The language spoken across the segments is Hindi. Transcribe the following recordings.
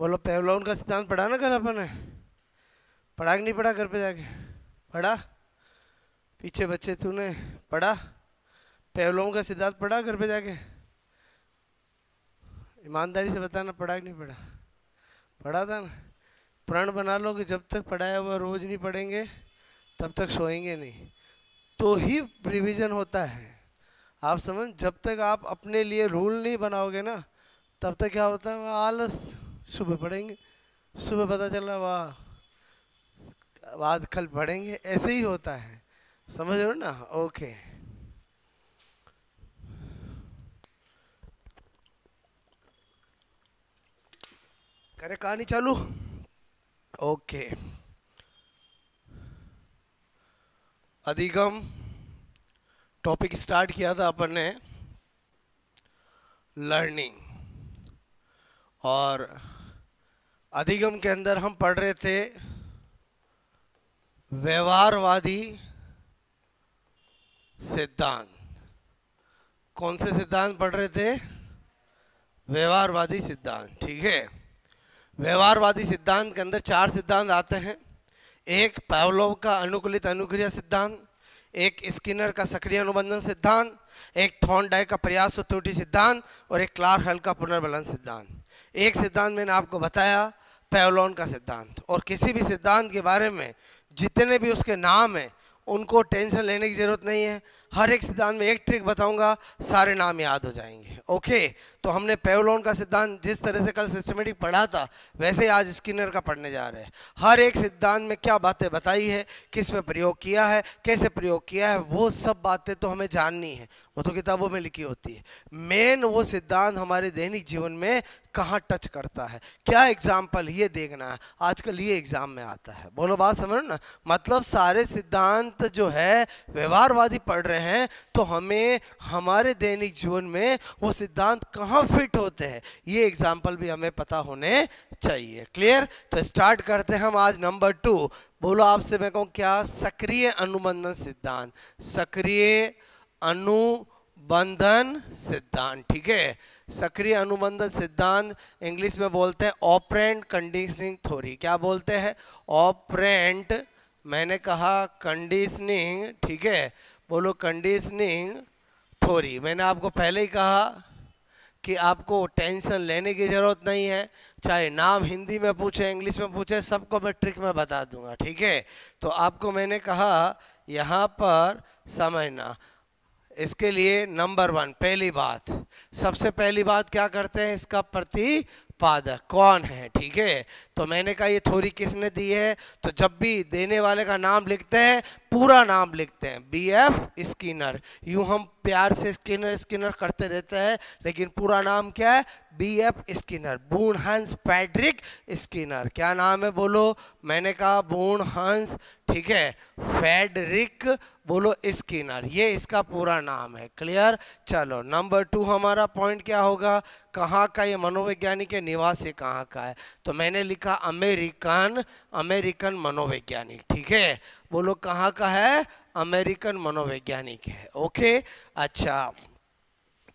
बोलो पेवलोन का सिद्धांत पढ़ा ना कल अपन ने? पढ़ा कि नहीं पढ़ा? घर पे जाके पढ़ा? पीछे बच्चे तूने पढ़ा? पेवलोन का सिद्धांत पढ़ा घर पे जाके? ईमानदारी से बताना, पढ़ा कि नहीं पढ़ा? पढ़ा था ना? प्रण बना लो कि जब तक पढ़ाया हुआ रोज नहीं पढ़ेंगे तब तक सोएंगे नहीं, तो ही रिवीजन होता है। आप समझ, जब तक आप अपने लिए रूल नहीं बनाओगे ना तब तक क्या होता है, वह आलस। सुबह पढ़ेंगे, सुबह पता चला वाह बाद कल पढ़ेंगे, ऐसे ही होता है। समझ रहे हो ना? ओके, करे कहानी चालू। ओके, अधिगम टॉपिक स्टार्ट किया था अपन ने लर्निंग, और अधिगम के अंदर हम पढ़ रहे थे व्यवहारवादी सिद्धांत। कौन से सिद्धांत पढ़ रहे थे? व्यवहारवादी सिद्धांत, ठीक है। व्यवहारवादी सिद्धांत के अंदर 4 सिद्धांत आते हैं। एक पावलोव का अनुकूलित अनुक्रिया सिद्धांत, एक स्किनर का सक्रिय अनुबंधन सिद्धांत, एक थॉर्नडाइक का प्रयास और त्रुटि सिद्धांत, और एक क्लार्क हल का पुनर्बलन सिद्धांत। एक सिद्धांत मैंने आपको बताया पावलोव का सिद्धांत, और किसी भी सिद्धांत के बारे में जितने भी उसके नाम हैं उनको टेंशन लेने की जरूरत नहीं है। हर एक सिद्धांत में एक ट्रिक बताऊंगा, सारे नाम याद हो जाएंगे। ओके, तो हमने पावलोव का सिद्धांत जिस तरह से कल सिस्टमेटिक पढ़ा था वैसे आज स्किनर का पढ़ने जा रहे हैं। हर एक सिद्धांत में क्या बातें बताई है, किस में प्रयोग किया है, कैसे प्रयोग किया है, वो सब बातें तो हमें जाननी है, वो तो किताबों में लिखी होती है। मेन वो सिद्धांत हमारे दैनिक जीवन में कहाँ टच करता है, क्या एग्जाम्पल, ये देखना है। आजकल ये एग्जाम में आता है। बोलो बात समझ ना? मतलब सारे सिद्धांत जो है व्यवहारवादी पढ़ रहे हैं तो हमें हमारे दैनिक जीवन में वो सिद्धांत कहाँ फिट होते हैं ये एग्जाम्पल भी हमें पता होने चाहिए। क्लियर? तो स्टार्ट करते हैं हम आज नंबर 2। बोलो आपसे मैं कहूँ क्या? सक्रिय अनुबंधन सिद्धांत। सक्रिय अनुबंधन सिद्धांत, ठीक है। सक्रिय अनुबंधन सिद्धांत इंग्लिश में बोलते हैं ऑपरेंट कंडीशनिंग थ्योरी। क्या बोलते हैं? ऑपरेंट, मैंने कहा कंडीशनिंग, ठीक है। बोलो कंडीशनिंग थ्योरी। मैंने आपको पहले ही कहा कि आपको टेंशन लेने की जरूरत नहीं है, चाहे नाम हिंदी में पूछे इंग्लिश में पूछे सबको मैं ट्रिक में बता दूंगा, ठीक है। तो आपको मैंने कहा यहाँ पर समझना। इसके लिए नंबर 1 पहली बात, सबसे पहली बात क्या करते हैं, इसका प्रतिपादक कौन है, ठीक है। तो मैंने कहा ये थ्योरी किसने दी है, तो जब भी देने वाले का नाम लिखते हैं पूरा नाम लिखते हैं, BF स्किनर। यूं हम प्यार से स्किनर स्किनर करते रहते हैं, लेकिन पूरा नाम क्या है? BF स्किनर, बून हंस फ्रेडरिक स्किनर। क्या नाम है? बोलो। मैंने कहा बून हंस, ठीक है, फ्रेडरिक, बोलो स्किनर, ये इसका पूरा नाम है। क्लियर? चलो नंबर 2 हमारा पॉइंट क्या होगा? कहाँ का ये मनोवैज्ञानिक है, निवासी कहाँ का है? तो मैंने लिखा अमेरिकन, अमेरिकन मनोवैज्ञानिक, ठीक है। बोलो कहाँ का है? अमेरिकन मनोवैज्ञानिक है। ओके, अच्छा।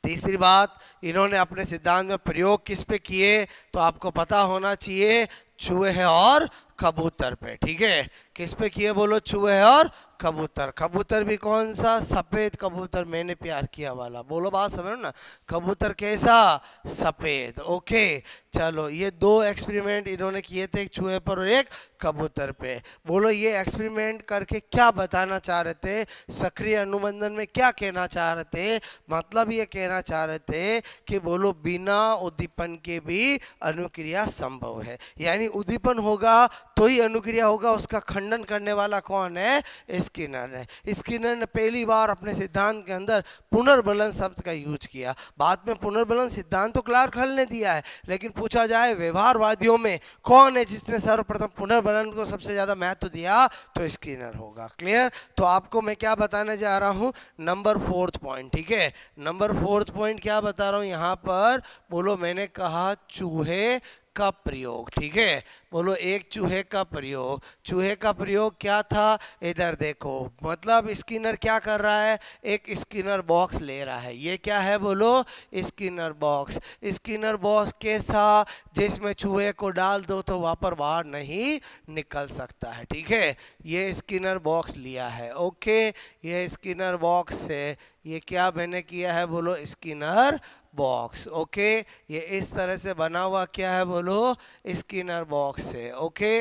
तीसरी बात, इन्होंने अपने सिद्धांत में प्रयोग किस पे किए, तो आपको पता होना चाहिए चूहे और कबूतर पे, ठीक है। किस पे किए? बोलो चूहे और कबूतर। कबूतर भी कौन सा? सफेद कबूतर, मैंने प्यार किया वाला। बोलो बात समझो ना? कबूतर कैसा? सफेद। ओके, चलो ये 2 एक्सपेरिमेंट इन्होंने किए थे, एक चूहे पर और एक कबूतर पे। बोलो ये एक्सपेरिमेंट करके क्या बताना चाह रहे थे? सक्रिय अनुबंधन में क्या कहना चाह रहे थे? मतलब ये कहना चाह रहे थे कि बोलो बिना उद्दीपन के भी अनुक्रिया संभव है, यानी उद्दीपन होगा तो ही अनुक्रिया होगा। उसका खंडन करने वाला कौन है? स्किनर है। स्किनर ने पहली बार अपने सिद्धांत के अंदर पुनर्बलन शब्द का यूज किया। बाद में पुनर्बलन सिद्धांत तो क्लार्क हल ने दिया है, लेकिन पूछा जाए व्यवहारवादियों में कौन है जिसने सर्वप्रथम पुनर्बलन को सबसे ज्यादा महत्व दिया, तो स्किनर होगा। क्लियर? तो आपको मैं क्या बताने जा रहा हूं? नंबर 4th पॉइंट, ठीक है। नंबर 4th पॉइंट क्या बता रहा हूं यहां पर? बोलो मैंने कहा चूहे का प्रयोग, ठीक है। बोलो एक चूहे का प्रयोग। चूहे का प्रयोग क्या था, इधर देखो, मतलब स्किनर क्या कर रहा है, एक स्किनर बॉक्स ले रहा है। ये क्या है, बोलो स्किनर बॉक्स। स्किनर बॉक्स कैसा, जिसमें चूहे को डाल दो तो वहाँ पर बाहर नहीं निकल सकता है, ठीक है। ये स्किनर बॉक्स लिया है, ओके। ये स्किनर बॉक्स से ये क्या मैंने किया है, बोलो स्किनर बॉक्स, ओके। ये इस तरह से बना हुआ क्या है, बोलो स्किनर बॉक्स से, ओके।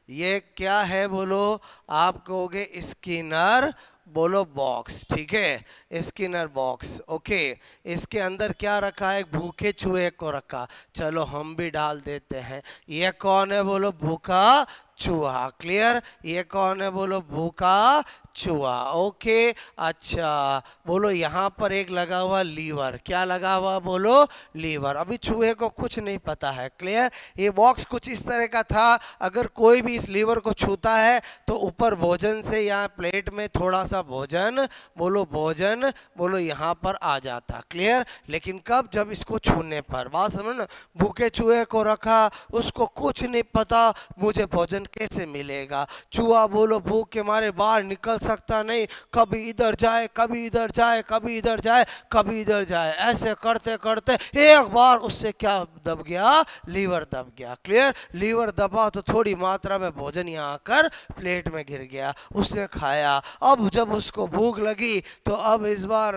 ये क्या है, बोलो आप कहोगे स्किनर, बोलो बॉक्स, ठीक है, स्किनर बॉक्स, ओके। इसके अंदर क्या रखा है, भूखे चूहे को रखा। चलो हम भी डाल देते हैं। ये कौन है, बोलो भूखा चूहा, क्लियर। ये कौन है, बोलो भूखा चूहा, ओके। अच्छा बोलो यहाँ पर एक लगा हुआ लीवर, क्या लगा हुआ, बोलो लीवर। अभी चूहे को कुछ नहीं पता है, क्लियर। ये बॉक्स कुछ इस तरह का था, अगर कोई भी इस लीवर को छूता है तो ऊपर भोजन से या प्लेट में थोड़ा सा भोजन, बोलो भोजन, बोलो यहाँ पर आ जाता, क्लियर। लेकिन कब, जब इसको छूने पर। बात समझ ना, भूखे चूहे को रखा, उसको कुछ नहीं पता मुझे भोजन कैसे मिलेगा। चूहा बोलो भूख के मारे बाहर निकल सकता नहीं, कभी इधर जाए कभी इधर जाए, कभी इधर जाए कभी इधर जाए, ऐसे करते करते एक बार उससे क्या दब गया, लीवर दब गया, क्लियर। लीवर दबा तो थोड़ी मात्रा में भोजन यहाँ आकर प्लेट में गिर गया, उसने खाया। अब जब उसको भूख लगी तो अब इस बार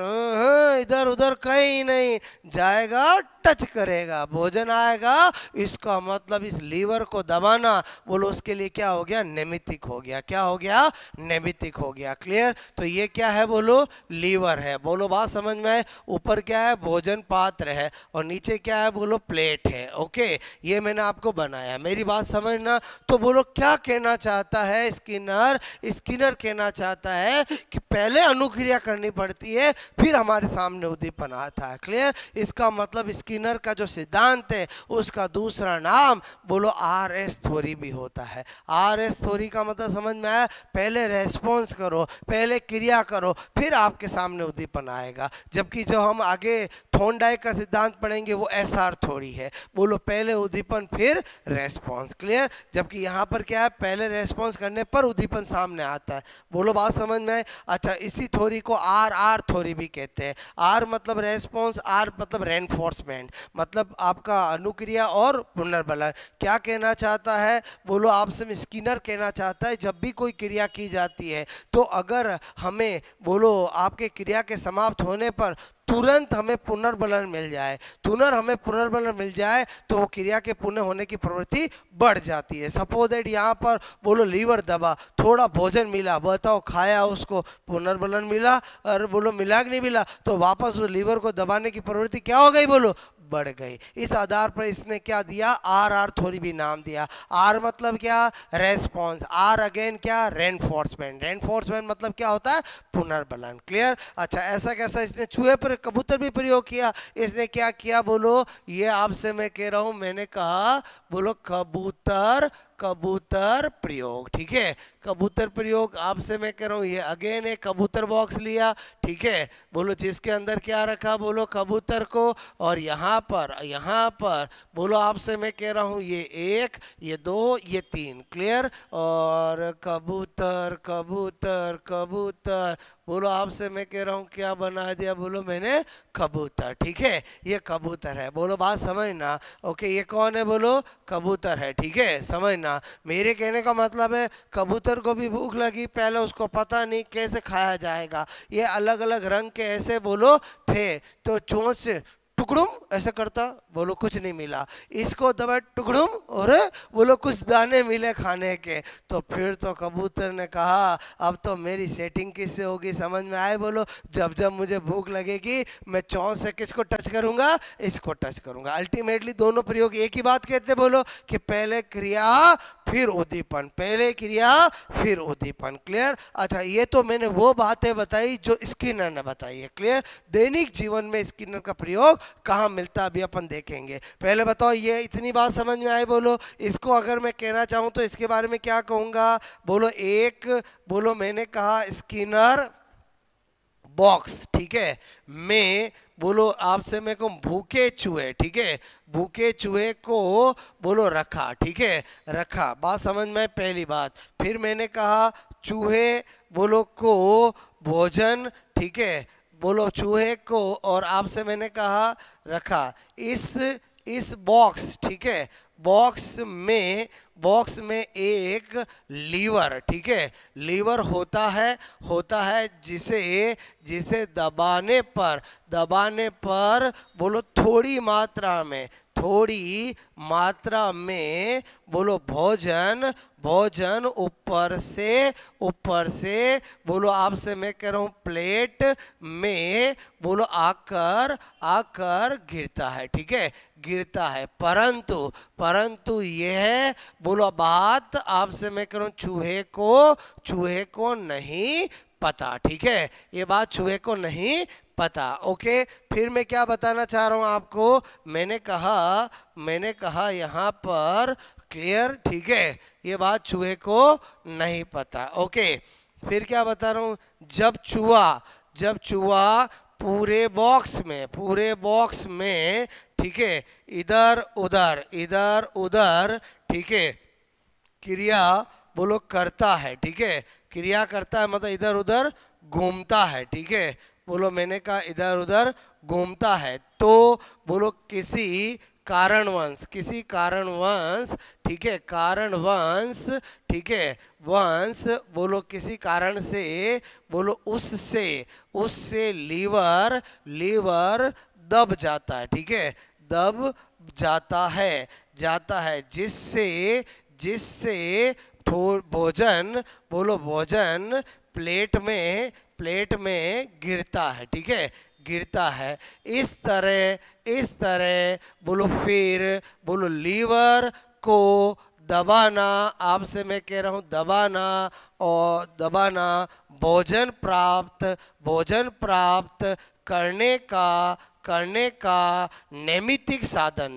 इधर उधर कहीं नहीं जाएगा, टच करेगा, भोजन आएगा। इसका मतलब इस लीवर को दबाना, बोलो उसके लिए क्या हो गया, नैमित्तिक हो गया। क्या हो गया, नैमित्तिक हो गया, क्लियर। तो ये क्या है, बोलो लीवर है। बोलो बात समझ में आए। ऊपर क्या है, भोजन पात्र है, और नीचे क्या है, बोलो प्लेट है, ओके। ये मैंने आपको बनाया, मेरी बात समझना। तो बोलो क्या कहना चाहता है स्किनर, स्किनर कहना चाहता है कि पहले अनुक्रिया करनी पड़ती है, फिर हमारे सामने उद्दीपन आता है, क्लियर। इसका मतलब स्किनर का जो सिद्धांत है उसका दूसरा नाम, बोलो RS थ्योरी भी होता है। RS थ्योरी का मतलब समझ में आया, पहले रेस्पॉन्स करो, पहले क्रिया करो, फिर आपके सामने उद्दीपन आएगा। जबकि जो हम आगे थॉर्नडाइक का सिद्धांत पढ़ेंगे वो SR थ्योरी है, बोलो पहले उद्दीपन फिर रेस्पॉन्स, क्लियर। जबकि यहाँ पर क्या है, पहले रेस्पॉन्स करने पर उद्दीपन सामने आता है, बोलो बात समझ में आए। अच्छा इसी थ्योरी को RR थ्योरी भी कहते हैं। R मतलब रेस्पॉन्स, R मतलब रेनफोर्समेंट, मतलब आपका अनुक्रिया और पुनर्बलन। क्या कहना चाहता है, बोलो आपसे स्किनर कहना चाहता है जब भी कोई क्रिया की जाती है तो अगर हमें, बोलो आपके क्रिया के समाप्त होने पर तुरंत हमें पुनर्बलन मिल जाए, हमें पुनर्बलन मिल जाए तो वो क्रिया के पुनः होने की प्रवृत्ति बढ़ जाती है। सपोज दैट यहाँ पर बोलो लीवर दबा, थोड़ा भोजन मिला, बताओ खाया, उसको पुनर्बलन मिला, और बोलो मिला कि नहीं मिला, तो वापस वो लीवर को दबाने की प्रवृत्ति क्या हो गई, बोलो बढ़ गई। इस आधार पर इसने क्या दिया, RR थ्योरी भी नाम दिया। R मतलब क्या, रेस्पॉन्स, R अगेन क्या, रेनफोर्समेंट। रेनफोर्समेंट मतलब क्या होता है, पुनर्बलन, क्लियर। अच्छा ऐसा कैसा इसने चूहे पर, कबूतर भी प्रयोग किया। इसने क्या किया, बोलो ये आपसे मैं कह रहा हूं, मैंने कहा बोलो कबूतर, कबूतर प्रयोग, ठीक है। कबूतर प्रयोग आपसे मैं कह रहा हूँ, ये अगेन एक कबूतर बॉक्स लिया, ठीक है। बोलो जिसके अंदर क्या रखा, बोलो कबूतर को, और यहाँ पर बोलो आपसे मैं कह रहा हूँ ये 1, ये 2, ये 3, क्लियर। और कबूतर कबूतर कबूतर, बोलो आपसे मैं कह रहा हूँ क्या बना दिया, बोलो मैंने कबूतर, ठीक है। ये कबूतर है, बोलो बात समझना, ओके। ये कौन है, बोलो कबूतर है, ठीक है, समझना। मेरे कहने का मतलब है कबूतर को भी भूख लगी, पहले उसको पता नहीं कैसे खाया जाएगा। ये अलग अलग रंग के ऐसे बोलो थे, तो चोंच से टुकड़ुम ऐसे करता, बोलो कुछ नहीं मिला। इसको दबा टुकड़ुम, और बोलो कुछ दाने मिले खाने के। तो फिर तो कबूतर ने कहा अब तो मेरी सेटिंग किससे होगी, समझ में आए, बोलो जब जब मुझे भूख लगेगी मैं चौंच से किसको टच करूंगा, इसको टच करूंगा। अल्टीमेटली दोनों प्रयोग एक ही बात कहते, बोलो कि पहले क्रिया फिर उद्दीपन, पहले क्रिया फिर उद्दीपन, क्लियर। अच्छा ये तो मैंने वो बातें बताई जो स्किनर ने बताई है, क्लियर। दैनिक जीवन में स्किनर का प्रयोग कहाँ मिलता अभी अपन देखेंगे। पहले बताओ ये इतनी बात समझ में आई, बोलो इसको अगर मैं कहना चाहूँ तो इसके बारे में क्या कहूँगा, बोलो एक, बोलो मैंने कहा स्किनर बॉक्स, ठीक है, में बोलो आपसे मैं कहूँ भूखे चूहे, ठीक है, भूखे चूहे को बोलो रखा, ठीक है, रखा, बात समझ में, पहली बात। फिर मैंने कहा चूहे बोलो को भोजन, ठीक है, बोलो चूहे को, और आपसे मैंने कहा रखा। इस बॉक्स, ठीक है, बॉक्स में एक लीवर, ठीक है, लीवर होता है जिसे दबाने पर बोलो थोड़ी मात्रा में बोलो भोजन ऊपर से बोलो आपसे मैं कह रहा हूँ प्लेट में बोलो आकर गिरता है, ठीक है, गिरता है। परंतु यह बोलो बात आपसे मैं कह रहा हूँ चूहे को नहीं पता, ठीक है, ये बात चूहे को नहीं पता। ओके, फिर मैं क्या बताना चाह रहा हूँ आपको, मैंने कहा यहाँ पर क्लियर, ठीक है, ये बात चूहे को नहीं पता। ओके, फिर क्या बता रहा हूँ, जब चूहा पूरे बॉक्स में ठीक है इधर उधर ठीक है क्रिया बोलो करता है, ठीक है, क्रिया करता है मतलब इधर उधर घूमता है, ठीक है, बोलो मैंने कहा इधर उधर घूमता है, तो बोलो किसी कारणवश, ठीक है, कारणवश, ठीक है, वंश बोलो किसी कारण से बोलो उससे लीवर दब जाता है, ठीक है, दब जाता है जिससे भोजन प्लेट में गिरता है, ठीक है, गिरता है। इस तरह बोलो फिर बोलो लीवर को दबाना, आपसे मैं कह रहा हूँ दबाना भोजन प्राप्त करने का नैमित्तिक साधन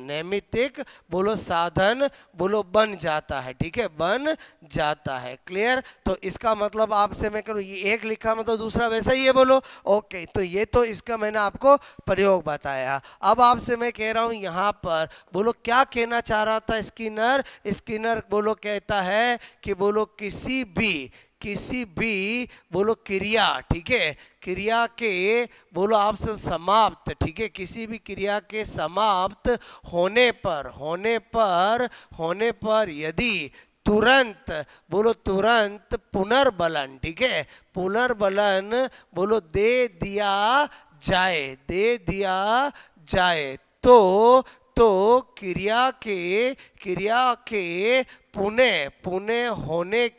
बोलो बन जाता है, ठीक है, बन जाता है। क्लियर? तो इसका मतलब आपसे मैं करूँ ये एक लिखा मतलब दूसरा वैसा ही है बोलो। ओके, तो ये तो इसका मैंने आपको प्रयोग बताया। अब आपसे मैं कह रहा हूँ यहाँ पर बोलो क्या कहना चाह रहा था स्किनर बोलो कहता है कि बोलो किसी भी बोलो क्रिया, ठीक है, क्रिया के बोलो आपसे समाप्त, ठीक है, किसी भी क्रिया के समाप्त होने पर यदि तुरंत पुनर्बलन, ठीक है, पुनर्बलन बोलो दे दिया जाए तो क्रिया के पुनः होने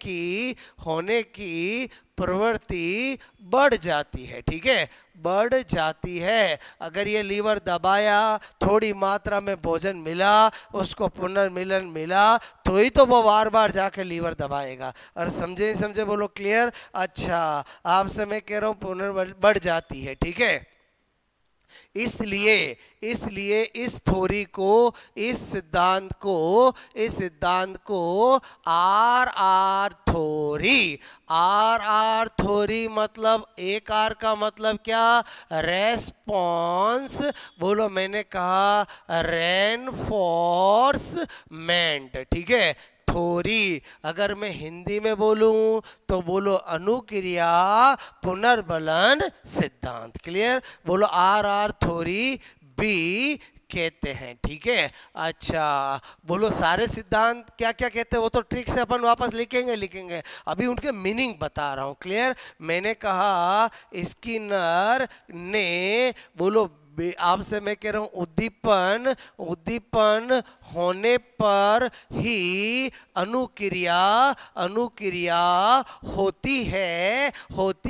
की प्रवृत्ति बढ़ जाती है, ठीक है, बढ़ जाती है। अगर ये लीवर दबाया, थोड़ी मात्रा में भोजन मिला, उसको पुनर्मिलन मिला, तो ही तो वो बार बार जाके लीवर दबाएगा। और समझे नहीं समझे बोलो क्लियर? अच्छा, आपसे मैं कह रहा हूँ पुनर्बल बढ़ जाती है, ठीक है। इसलिए इस थ्योरी को, इस सिद्धांत को आर थ्योरी मतलब एक आर का मतलब क्या? रेस्पॉन्स बोलो मैंने कहा रेनफोर्समेंट, ठीक है, थ्योरी। अगर मैं हिंदी में बोलूं तो बोलो अनुक्रिया पुनर्बलन सिद्धांत। क्लियर? बोलो आर थ्योरी भी कहते हैं, ठीक है। अच्छा, बोलो सारे सिद्धांत क्या क्या कहते हैं वो तो ट्रिक से अपन वापस लिखेंगे, अभी उनके मीनिंग बता रहा हूं। क्लियर? मैंने कहा स्किनर ने बोलो आपसे मैं कह रहा हूं उद्दीपन होने पर ही अनुक्रिया होती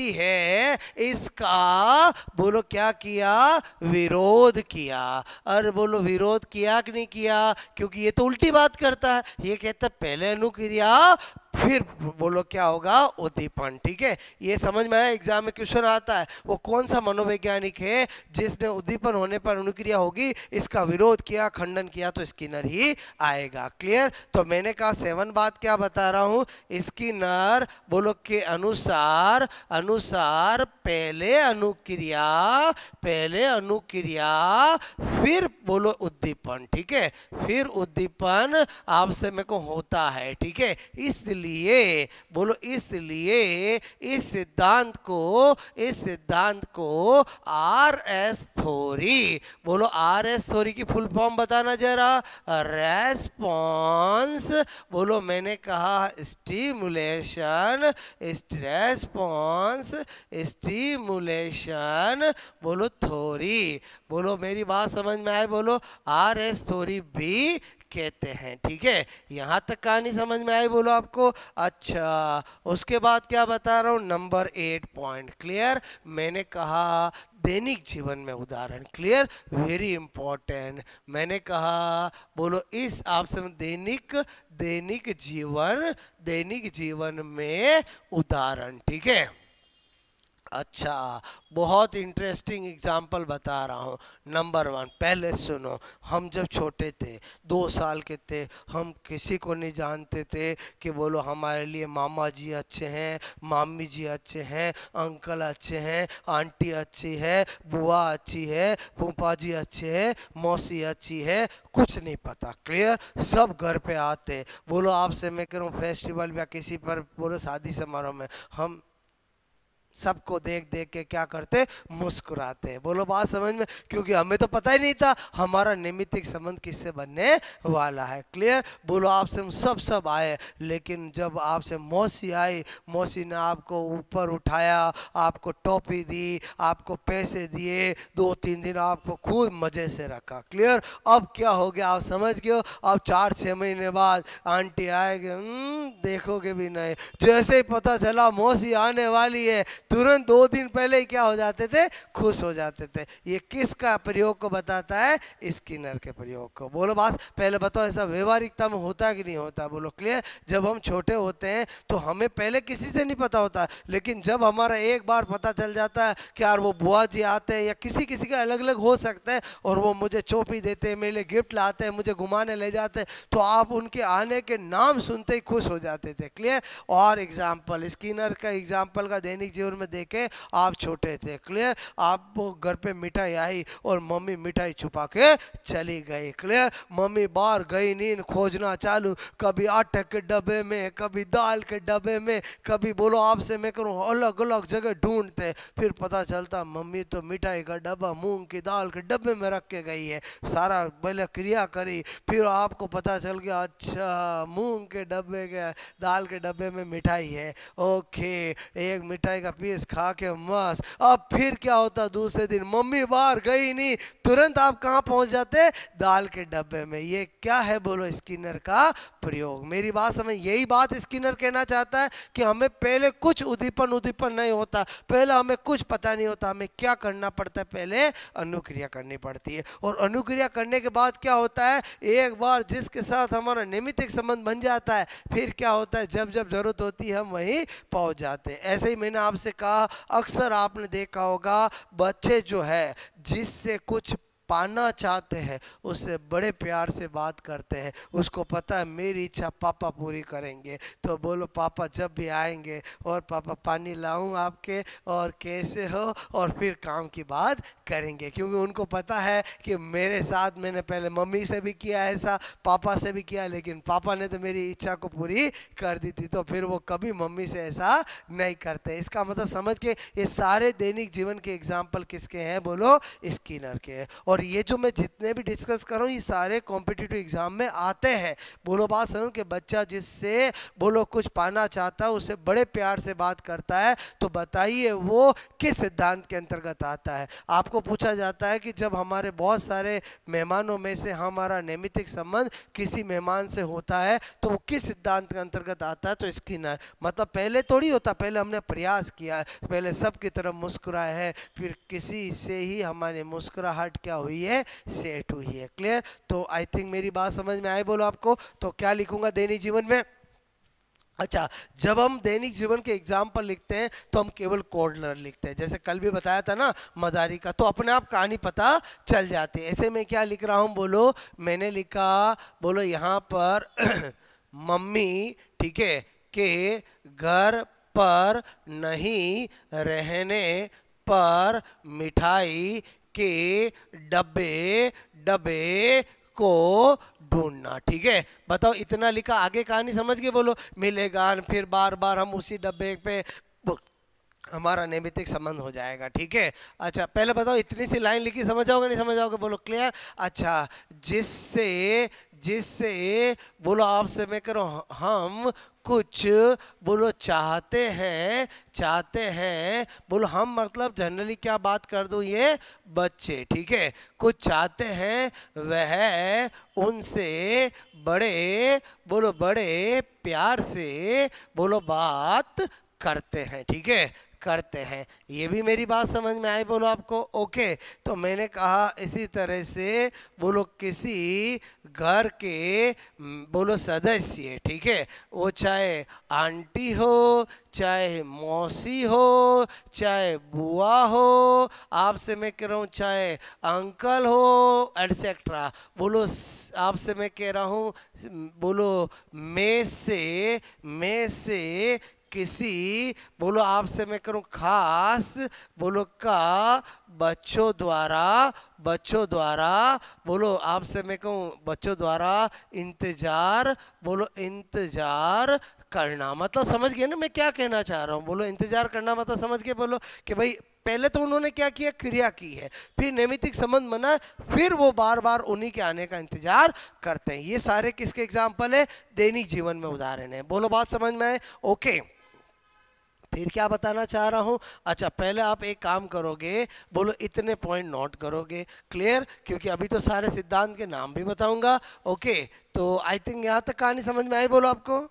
है। इसका बोलो क्या किया? विरोध किया। और बोलो विरोध किया कि नहीं किया? क्योंकि ये तो उल्टी बात करता है। ये कहता है पहले अनुक्रिया फिर बोलो क्या होगा, उद्दीपन। ठीक है, ये समझ में आया, एग्जाम में क्वेश्चन आता है वो कौन सा मनोवैज्ञानिक है जिसने उद्दीपन होने पर अनुक्रिया होगी इसका विरोध किया, खंडन किया, तो स्किनर ही आएगा। क्लियर। तो मैंने कहा 7 बात क्या बता रहा हूं, स्किनर बोलो के अनुसार पहले अनुक्रिया फिर बोलो उद्दीपन। ठीक है, फिर उद्दीपन आपसे मेरे को होता है। ठीक है, इसलिए बोलो, इसलिए इस सिद्धांत को आर एस थ्योरी बोलो, आर एस थ्योरी की फुल फॉर्म बताना जरा, रेस्पॉन्स बोलो, मैंने कहा स्टिमुलेशन, रेस्पॉन्स स्टिमुलेशन बोलो थ्योरी। बोलो मेरी बात समझ में आए, बोलो आर एस थ्योरी भी कहते हैं। ठीक है, यहां तक कहानी समझ में आई बोलो आपको। अच्छा, उसके बाद क्या बता रहा हूं, नंबर 8 पॉइंट। क्लियर। मैंने कहा दैनिक जीवन में उदाहरण। Clear, very important. मैंने कहा बोलो इस आपसे दैनिक जीवन में उदाहरण। ठीक है, अच्छा, बहुत इंटरेस्टिंग एग्जाम्पल बता रहा हूँ। नंबर 1, पहले सुनो, हम जब छोटे थे 2 साल के थे, हम किसी को नहीं जानते थे कि बोलो हमारे लिए मामा जी अच्छे हैं, मामी जी अच्छे हैं, अंकल अच्छे हैं, आंटी अच्छी है, बुआ अच्छी है, फूफा जी अच्छे हैं, मौसी अच्छी है, कुछ नहीं पता। क्लियर। सब घर पे आते, बोलो आपसे मैं कह रहा हूँ फेस्टिवल या किसी पर बोलो शादी समारोह में, हम सबको देख देख के क्या करते, मुस्कुराते। बोलो बात समझ में, क्योंकि हमें तो पता ही नहीं था हमारा नैमित्तिक संबंध किससे बनने वाला है। क्लियर। बोलो आपसे हम सब आए, लेकिन जब आपसे मौसी आई, मौसी ने आपको ऊपर उठाया, आपको टोपी दी, आपको पैसे दिए, 2-3 दिन आपको खूब मजे से रखा। क्लियर। अब क्या हो गया आप समझ गए हो, अब 4-6 महीने बाद आंटी आएगी, देखोगे भी नहीं। जैसे ही पता चला मौसी आने वाली है, तुरंत 2 दिन पहले ही क्या हो जाते थे, खुश हो जाते थे। ये किसका प्रयोग को बताता है, स्किनर के प्रयोग को। बोलो बात, पहले बताओ ऐसा व्यवहारिकता में होता है कि नहीं होता। बोलो क्लियर। जब हम छोटे होते हैं तो हमें पहले किसी से नहीं पता होता, लेकिन जब हमारा एक बार पता चल जाता है कि यार वो बुआ जी आते हैं, या किसी किसी का अलग अलग हो सकता है, और वो मुझे चोपी देते हैं, मेरे लिए गिफ्ट लाते हैं, मुझे घुमाने ले जाते हैं, तो आप उनके आने के नाम सुनते ही खुश हो जाते थे। क्लियर। और एग्जाम्पल, स्किनर का एग्जाम्पल का दैनिक जीवन में देखे, आप छोटे थे। क्लियर। आप घर पे मिठाई आई और मम्मी मिठाई छुपा के चली गई। क्लियर। मम्मी बाहर गई नहीं, खोजना चालू, कभी आटे के डब्बे में, कभी दाल के डब्बे में, कभी बोलो आपसे मैं करूँ अलग अलग जगह ढूंढते, फिर पता चलता मम्मी तो मिठाई का डब्बा मूंग की दाल के डब्बे में रख के गई है। सारा पहले क्रिया करी, फिर आपको पता चल गया अच्छा मूंग के डब्बे के दाल के डब्बे में मिठाई है। ओके, एक मिठाई का पीस खा के मस्त। अब फिर क्या होता, दूसरे दिन मम्मी बाहर गई नहीं, तुरंत आप कहाँ पहुंच जाते, दाल के डब्बे में। ये क्या है बोलो, स्किनर का प्रयोग। मेरी बात समझ, यही बात स्किनर कहना चाहता है कि हमें पहले कुछ उद्दीपन नहीं होता, पहले हमें कुछ पता नहीं होता, हमें क्या करना पड़ता है, पहले अनुक्रिया करनी पड़ती है। और अनुक्रिया करने के बाद क्या होता है, एक बार जिसके साथ हमारा नैमित्तिक संबंध बन जाता है, फिर क्या होता है, जब जब जरूरत होती है हम वहीं पहुंच जाते हैं। ऐसे ही मैंने आपसे कहा, अक्सर आपने देखा होगा बच्चे जो है जिससे कुछ पाना चाहते हैं उससे बड़े प्यार से बात करते हैं, उसको पता है मेरी इच्छा पापा पूरी करेंगे, तो बोलो पापा जब भी आएंगे, और पापा पानी लाऊं आपके, और कैसे हो, और फिर काम की बात करेंगे, क्योंकि उनको पता है कि मेरे साथ मैंने पहले मम्मी से भी किया ऐसा, पापा से भी किया, लेकिन पापा ने तो मेरी इच्छा को पूरी कर दी थी, तो फिर वो कभी मम्मी से ऐसा नहीं करते। इसका मतलब समझ के ये सारे दैनिक जीवन के एग्जाम्पल किसके हैं, बोलो स्किनर के हैं। और ये जो मैं जितने भी डिस्कस कर रहा हूँ ये सारे कॉम्पिटिटिव एग्जाम में आते हैं। बोलो बात सुनो कि बच्चा जिससे बोलो कुछ पाना चाहता है उससे बड़े प्यार से बात करता है, तो बताइए वो किस सिद्धांत के अंतर्गत आता है। आपको पूछा जाता है कि जब हमारे बहुत सारे मेहमानों में से हमारा नैमित्तिक संबंध किसी मेहमान से होता है तो वो किस सिद्धांत के अंतर्गत आता है, तो स्किनर। मतलब पहले थोड़ी होता, पहले हमने प्रयास किया है, पहले सबकी तरफ मुस्कुराए हैं, फिर किसी से ही हमारी मुस्कुराहट क्या हुई है, सेट हुई है। क्लियर। तो आई थिंक मेरी बात समझ में आई बोलो आपको। तो क्या लिखूंगा दैनिक जीवन में, अच्छा, जब हम दैनिक जीवन के एग्जाम्पल लिखते हैं तो हम केवल कॉर्नर लिखते हैं, जैसे कल भी बताया था ना मदारी का, तो अपने आप कहानी पता चल जाती है। ऐसे में क्या लिख रहा हूँ बोलो, मैंने लिखा बोलो यहाँ पर मम्मी, ठीक है, के घर पर नहीं रहने पर मिठाई के डब्बे डब्बे को ढूंढना। ठीक है, बताओ इतना लिखा, आगे कहानी समझ के बोलो, मिलेगा फिर बार बार हम उसी डब्बे पे हमारा नैमित्तिक संबंध हो जाएगा। ठीक है, अच्छा पहले बताओ इतनी सी लाइन लिखी, समझ जाओगे नहीं समझ जाओगे, बोलो क्लियर। अच्छा, जिससे जिससे बोलो आपसे मैं करो हम कुछ बोलो चाहते हैं बोलो हम, मतलब जनरली क्या बात कर दूं, ये बच्चे, ठीक है, कुछ चाहते हैं वह उनसे बड़े बोलो बड़े प्यार से बोलो बात करते हैं। ठीक है, करते हैं। ये भी मेरी बात समझ में आई बोलो आपको, ओके। तो मैंने कहा इसी तरह से बोलो किसी घर के बोलो सदस्य, ठीक है, वो चाहे आंटी हो, चाहे मौसी हो, चाहे बुआ हो, आपसे मैं कह रहा हूँ चाहे अंकल हो, एटसेट्रा, बोलो आपसे मैं कह रहा हूँ बोलो में से किसी बोलो आपसे मैं करूं खास बोलो का बच्चों द्वारा बोलो आपसे मैं कहूं बच्चों द्वारा इंतजार बोलो इंतजार करना। मतलब समझ गए ना मैं क्या कहना चाह रहा हूं, बोलो इंतजार करना मतलब समझ गए, बोलो कि भाई पहले तो उन्होंने क्या किया, क्रिया की है, फिर नैमित्तिक संबंध बना, फिर वो बार बार उन्हीं के आने का इंतजार करते हैं। ये सारे किसके एग्जाम्पल है, दैनिक जीवन में उदाहरण है। बोलो बात समझ में आए, ओके। फिर क्या बताना चाह रहा हूँ, अच्छा पहले आप एक काम करोगे, बोलो इतने पॉइंट नोट करोगे, क्लियर, क्योंकि अभी तो सारे सिद्धांत के नाम भी बताऊंगा, ओके। तो आई थिंक यहाँ तक कहानी समझ में आई बोलो आपको।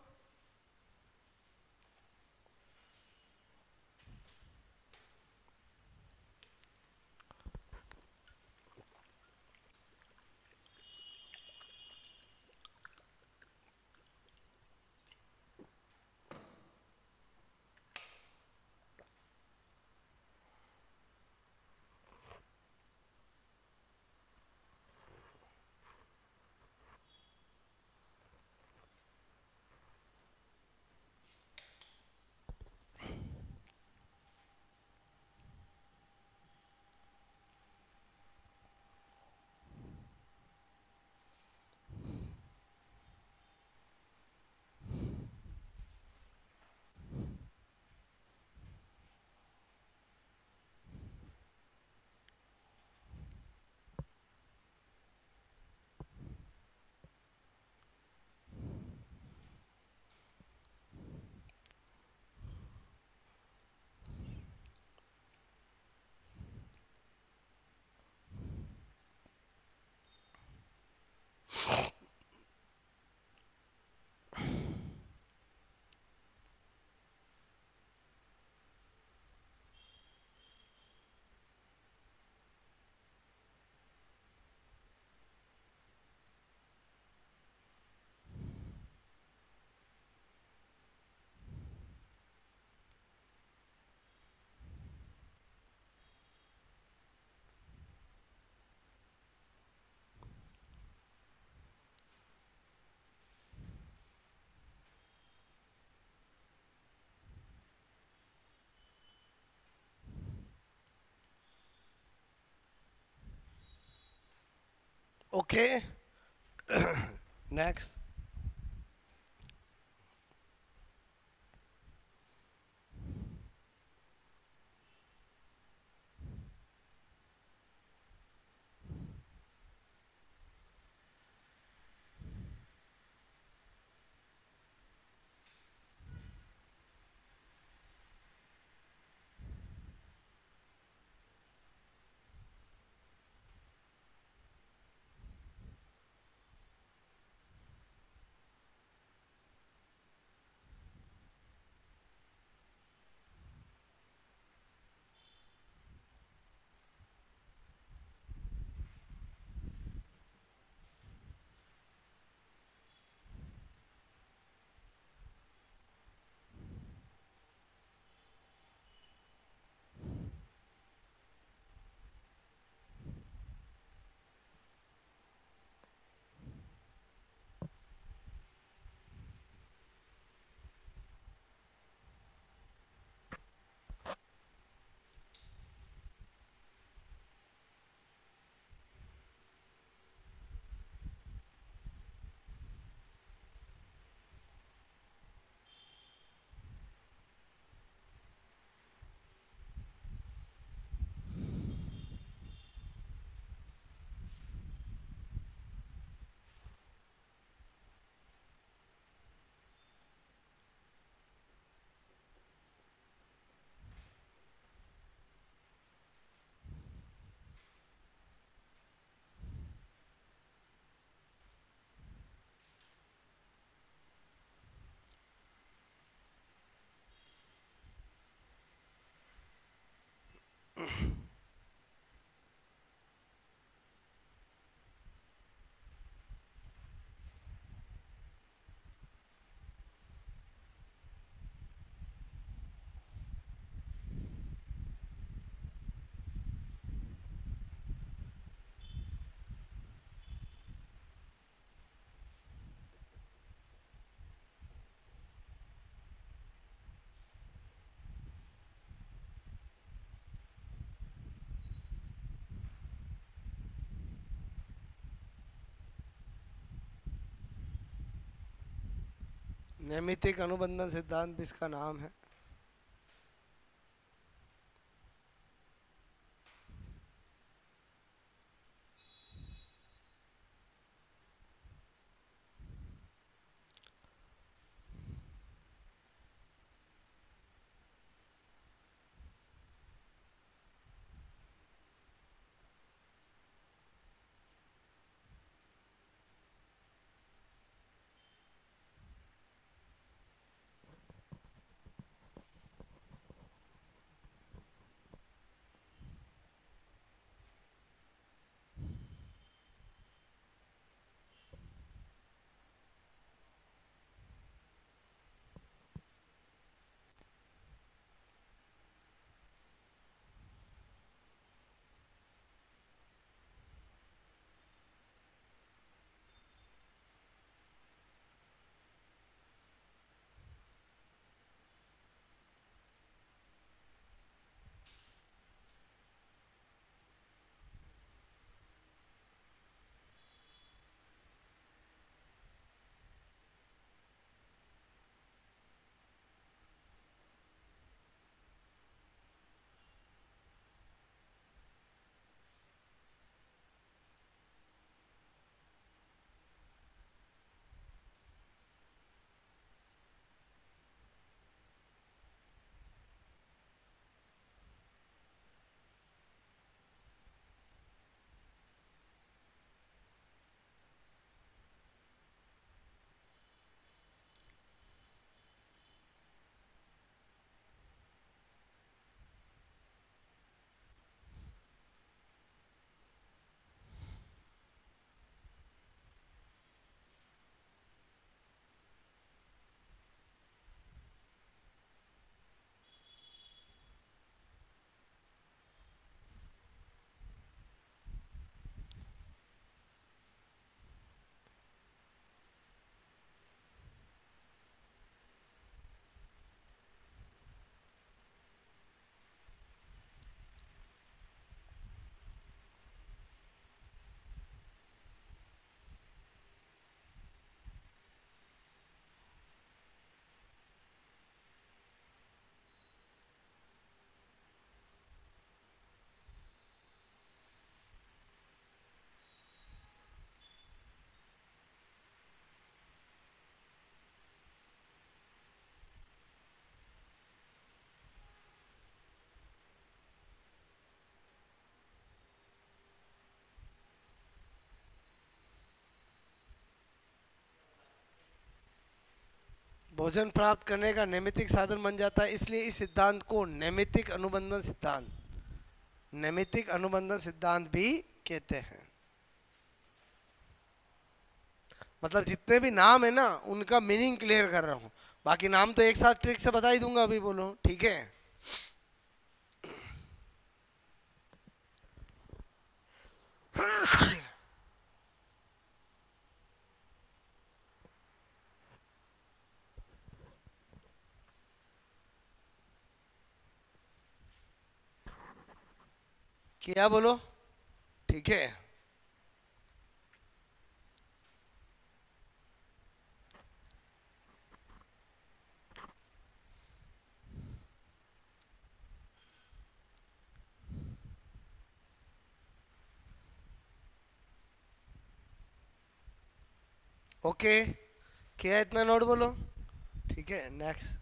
Okay, next. नैमित्तिक अनुबंधन सिद्धांत भी इसका नाम है। भोजन प्राप्त करने का नैमित्तिक साधन बन जाता है, इसलिए इस सिद्धांत को नैमित्तिक अनुबंधन सिद्धांत, नैमित्तिक अनुबंधन सिद्धांत भी कहते हैं। मतलब जितने भी नाम है ना उनका मीनिंग क्लियर कर रहा हूँ, बाकी नाम तो एक साथ ट्रिक से बता ही दूंगा अभी, बोलो ठीक है। क्या बोलो, ठीक है। ओके, क्या इतना नोट बोलो, ठीक है। नेक्स्ट।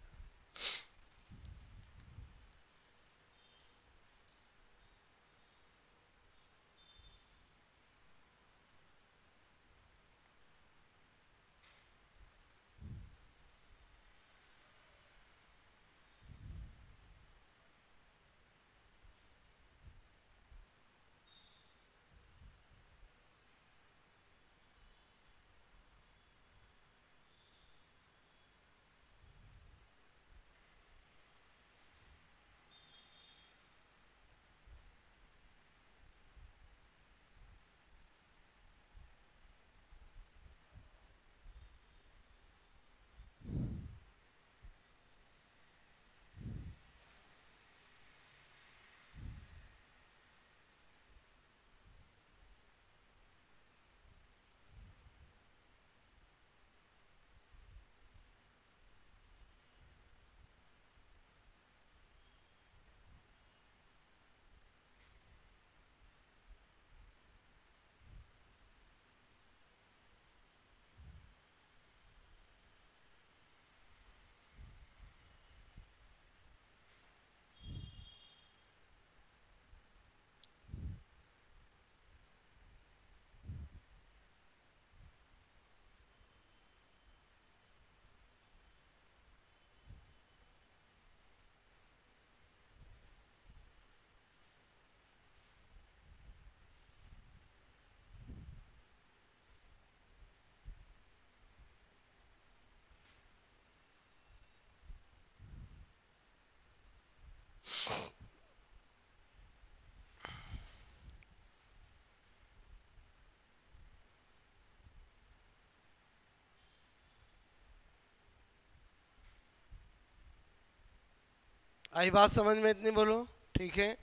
आई बात समझ में? इतनी बोलो, ठीक है।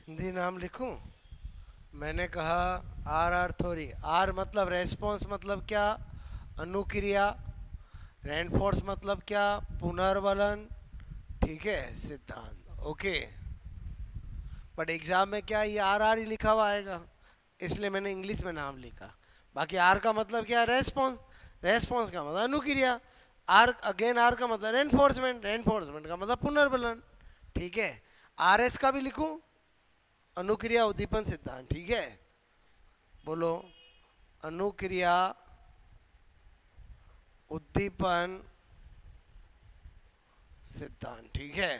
हिंदी नाम लिखूं? मैंने कहा आर आर थ्योरी। आर मतलब रेस्पॉन्स, मतलब क्या? अनुक्रिया। रेनफोर्स मतलब क्या? पुनर्वलन। ठीक है, सिद्धांत। ओके। बट एग्जाम में क्या ये आर आर ही लिखा हुआ आएगा, इसलिए मैंने इंग्लिश में नाम लिखा। बाकी आर का मतलब क्या है? रेस्पॉन्स। रेस्पॉन्स का मतलब अनुक्रिया। आर अगेन, आर का मतलब रेनफोर्समेंट। रेनफोर्समेंट का मतलब पुनर्बलन। ठीक है। आर एस का भी लिखूं? अनुक्रिया उद्दीपन सिद्धांत। ठीक है, बोलो। अनुक्रिया उद्दीपन सिद्धांत। ठीक है।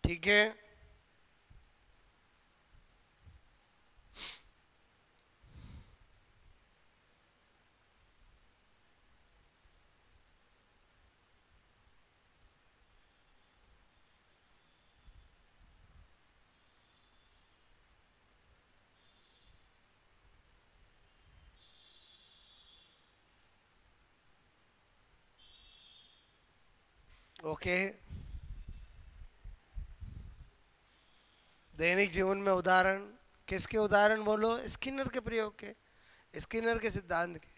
ठीक है। ओके। दैनिक जीवन में उदाहरण? किसके उदाहरण? बोलो। स्किनर के प्रयोग के, स्किनर के सिद्धांत के।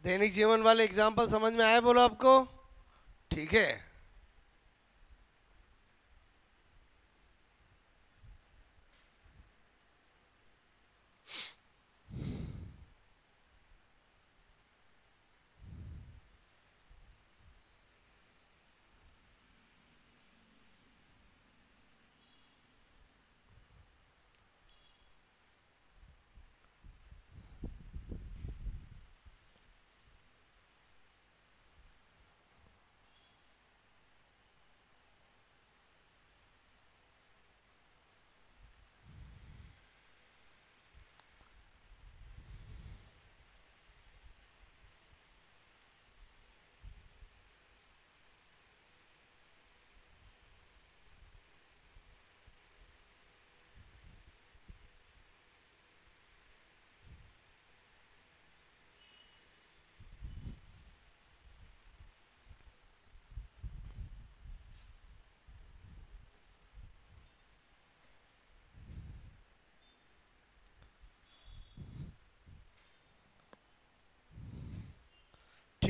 दैनिक जीवन वाले एग्जाम्पल समझ में आए? बोलो आपको। ठीक है।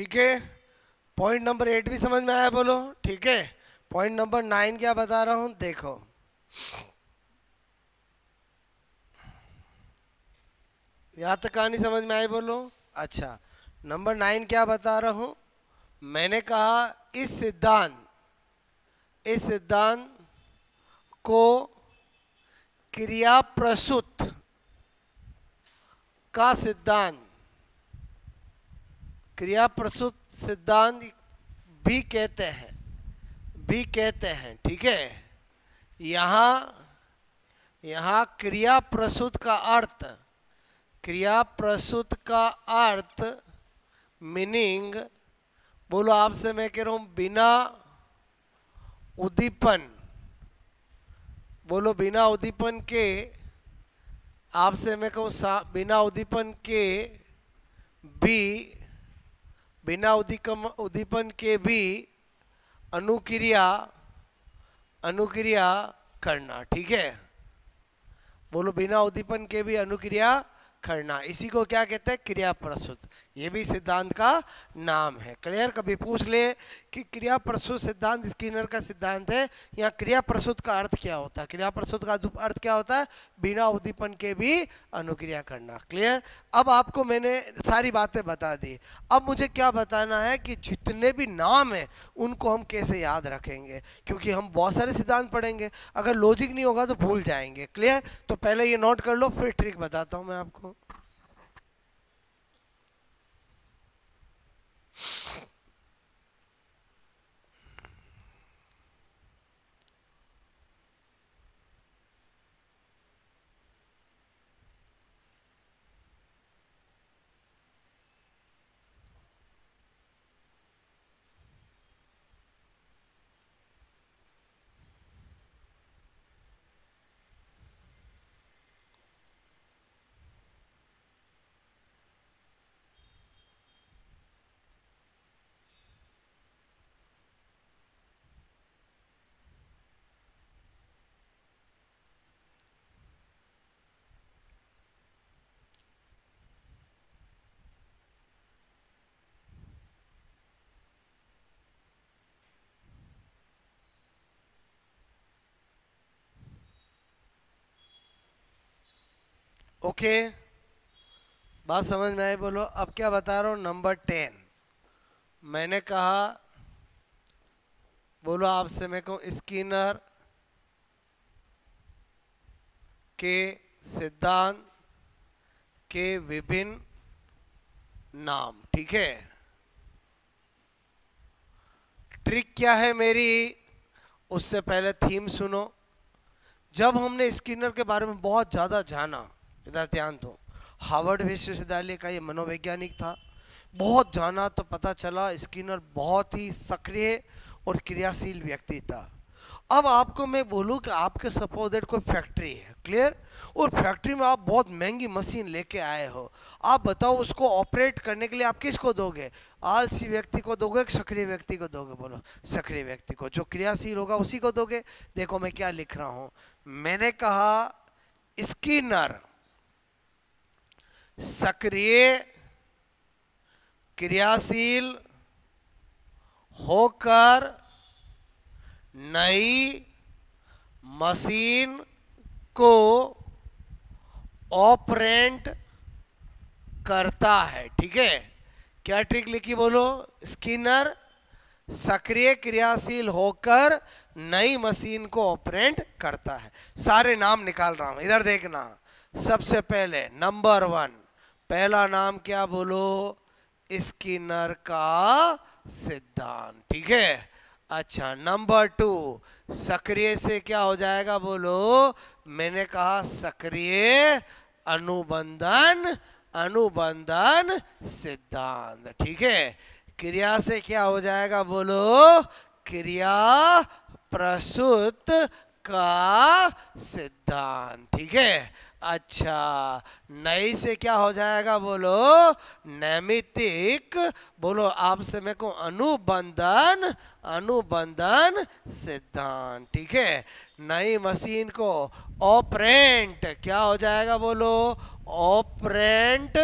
ठीक है, पॉइंट नंबर 8 भी समझ में आया बोलो, ठीक है। पॉइंट नंबर 9 क्या बता रहा हूं, देखो यहां तक कहानी समझ में आई बोलो। अच्छा, नंबर 9 क्या बता रहा हूं, मैंने कहा इस सिद्धांत को क्रिया प्रसूत का सिद्धांत, क्रिया प्रसूत सिद्धांत भी कहते हैं, ठीक है। यहां क्रिया प्रसूत का अर्थ मीनिंग बोलो, आपसे मैं कह रहा हूं बिना उद्दीपन, बोलो बिना उद्दीपन के, आपसे मैं कहूँ बिना उद्दीपन के भी अनुक्रिया करना, ठीक है। बोलो बिना उद्दीपन के भी अनुक्रिया करना, इसी को क्या कहते हैं, क्रिया प्रसूत। ये भी सिद्धांत का नाम है। क्लियर, कभी पूछ ले कि क्रिया प्रसूत सिद्धांत स्किनर का सिद्धांत है, यहाँ क्रिया प्रसूत का अर्थ क्या होता है, क्रिया प्रसूत का अर्थ क्या होता है, बिना उद्दीपन के भी अनुक्रिया करना। क्लियर, अब आपको मैंने सारी बातें बता दी। अब मुझे क्या बताना है कि जितने भी नाम है उनको हम कैसे याद रखेंगे, क्योंकि हम बहुत सारे सिद्धांत पढ़ेंगे, अगर लॉजिक नहीं होगा तो भूल जाएंगे। क्लियर, तो पहले ये नोट कर लो, फिर ट्रिक बताता हूं मैं आपको। ओके, बात समझ में आई बोलो। अब क्या बता रहा हूं, नंबर 10 मैंने कहा, बोलो आपसे मैं कहूं स्किनर के सिद्धांत के विभिन्न नाम, ठीक है। ट्रिक क्या है मेरी, उससे पहले थीम सुनो। जब हमने स्किनर के बारे में बहुत ज़्यादा जाना, इधर ध्यान दो, हार्वर्ड विश्वविद्यालय का ये मनोवैज्ञानिक था, बहुत जाना तो पता चला स्किनर बहुत ही सक्रिय और क्रियाशील व्यक्ति था। अब आपको मैं बोलूं कि आपके सपोज दैट कोई फैक्ट्री है, क्लियर, और फैक्ट्री में आप बहुत महंगी मशीन लेके आए हो, आप बताओ उसको ऑपरेट करने के लिए आप किसको दोगे, आलसी व्यक्ति को दोगे, सक्रिय व्यक्ति को दोगे, बोलो सक्रिय व्यक्ति को, जो क्रियाशील होगा उसी को दोगे। देखो मैं क्या लिख रहा हूं, मैंने कहा स्किनर सक्रिय क्रियाशील होकर नई मशीन को ऑपरेट करता है, ठीक है। क्या ट्रिक लिखी बोलो, स्किनर सक्रिय क्रियाशील होकर नई मशीन को ऑपरेट करता है। सारे नाम निकाल रहा हूं, इधर देखना। सबसे पहले नंबर 1, पहला नाम क्या बोलो, स्किनर का सिद्धांत, ठीक है। अच्छा, नंबर 2 सक्रिय से क्या हो जाएगा बोलो, मैंने कहा सक्रिय अनुबंधन सिद्धांत, ठीक है। क्रिया से क्या हो जाएगा बोलो, क्रिया प्रसूत का सिद्धांत, ठीक है। अच्छा, नई से क्या हो जाएगा बोलो, नैमित्तिक, बोलो आपसे मैं को अनुबंधन सिद्धांत, ठीक है। नई मशीन को ऑपरेंट क्या हो जाएगा बोलो, ऑपरेंट,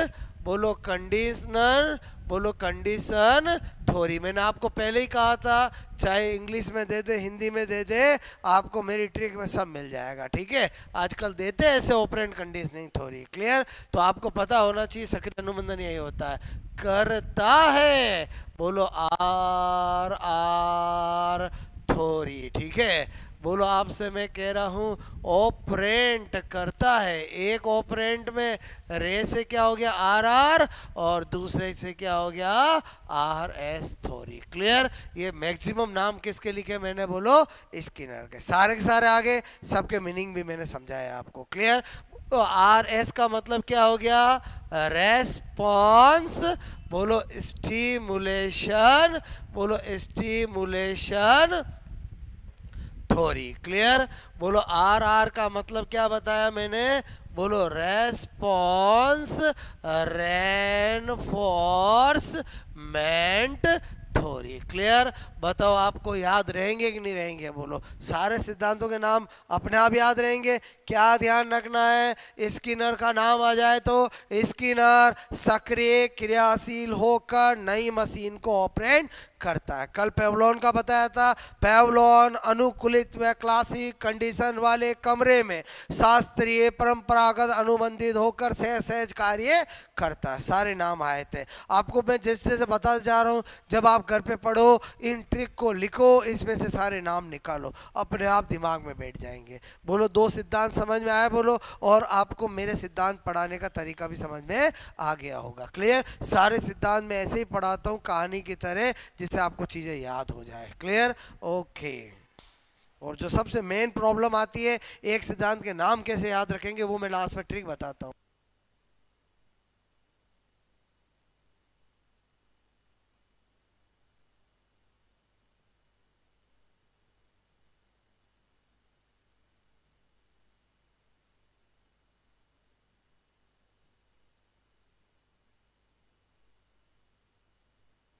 बोलो कंडीशनर बोलो कंडीशन थ्योरी। मैंने आपको पहले ही कहा था, चाहे इंग्लिश में दे दे हिंदी में दे दे, आपको मेरी ट्रिक में सब मिल जाएगा, ठीक है। आजकल देते हैं ऐसे ऑपरेंट कंडीशनिंग थ्योरी, क्लियर। तो आपको पता होना चाहिए सक्रिय अनुबंधन यही होता है, करता है, बोलो आर आर थ्योरी, ठीक है। बोलो आपसे मैं कह रहा हूँ ऑपरेंट करता है, एक ऑपरेंट में रे से क्या हो गया आर आर, और दूसरे से क्या हो गया आर एस थ्योरी, क्लियर। ये मैक्सिमम नाम किसके लिखे मैंने, बोलो स्किनर के। सारे के सारे आगे सबके मीनिंग भी मैंने समझाया आपको, क्लियर। तो आर एस का मतलब क्या हो गया, रेस्पॉन्स, बोलो स्टिमुलेशन, बोलो स्टिमुलेशन थ्योरी, क्लियर। बोलो आर आर का मतलब क्या बताया मैंने, बोलो रेस्पॉन्स रेनफोर्समेंट थ्योरी, क्लियर। बताओ आपको याद रहेंगे कि नहीं रहेंगे, बोलो। सारे सिद्धांतों के नाम अपने आप याद रहेंगे। क्या ध्यान रखना है, स्किनर का नाम आ जाए तो स्किनर सक्रिय क्रियाशील होकर नई मशीन को ऑपरेट करता है। कल पेवलॉन का बताया था, पेवलॉन अनुकूलित व क्लासिक कंडीशन वाले कमरे में शास्त्रीय परंपरागत अनुबंधित होकर सहज कार्य करता है। सारे नाम आए थे आपको, मैं जैसे जैसे बताते जा रहा हूँ, जब आप घर पे पढ़ो इन ट्रिक को लिखो, इसमें से सारे नाम निकालो, अपने आप दिमाग में बैठ जाएंगे। बोलो दो सिद्धांत समझ में आया, बोलो। और आपको मेरे सिद्धांत पढ़ाने का तरीका भी समझ में आ गया होगा, क्लियर। सारे सिद्धांत मैं ऐसे ही पढ़ाता हूँ कहानी की तरह, जिससे आपको चीज़ें याद हो जाए, क्लियर, ओके। और जो सबसे मेन प्रॉब्लम आती है, एक सिद्धांत के नाम कैसे याद रखेंगे, वो मैं लास्ट में ट्रिक बताता हूँ।